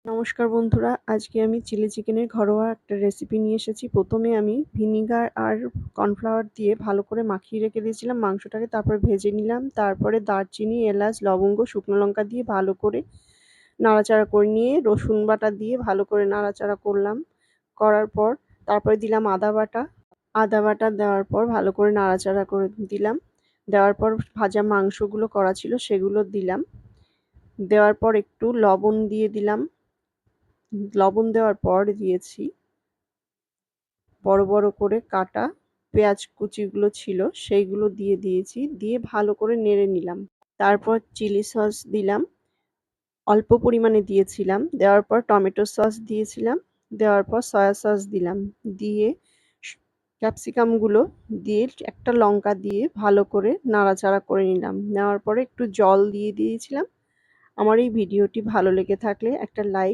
নমস্কার বন্ধুরা, আজকে আমি চিলি চিকেনের ঘরোয়া একটা রেসিপি নিয়ে এসেছি। প্রথমে আমি ভিনিগার আর কর্নফ্লাওয়ার দিয়ে ভালো করে মাখিয়ে রেখে দিয়েছিলাম মাংসটাকে, তারপর ভেজে নিলাম। তারপরে দারচিনি, এলাচ, লবঙ্গ, শুকনো লঙ্কা দিয়ে ভালো করে নাড়াচাড়া করে নিয়ে রসুন বাটা দিয়ে ভালো করে নাড়াচাড়া করলাম। করার পর তারপরে দিলাম আদা বাটা। আদা বাটা দেওয়ার পর ভালো করে নাড়াচাড়া করে দিলাম। দেওয়ার পর ভাজা মাংসগুলো করা ছিল সেগুলো দিলাম। দেওয়ার পর একটু লবণ দিয়ে দিলাম। লবণ দেওয়ার পর দিয়েছি বড় বড় করে কাটা পেঁয়াজ কুচিগুলো ছিল সেইগুলো দিয়ে দিয়েছি, দিয়ে ভালো করে নেড়ে নিলাম। তারপর চিলি সস দিলাম, অল্প পরিমাণে দিয়েছিলাম। দেওয়ার পর টমেটো সস দিয়েছিলাম। দেওয়ার পর সয়া সস দিলাম, দিয়ে ক্যাপসিকামগুলো দিয়ে একটা লঙ্কা দিয়ে ভালো করে নাড়াচাড়া করে নিলাম। নেওয়ার পরে একটু জল দিয়ে দিয়েছিলাম। আমার এই ভিডিওটি ভালো লেগে থাকলে একটা লাইক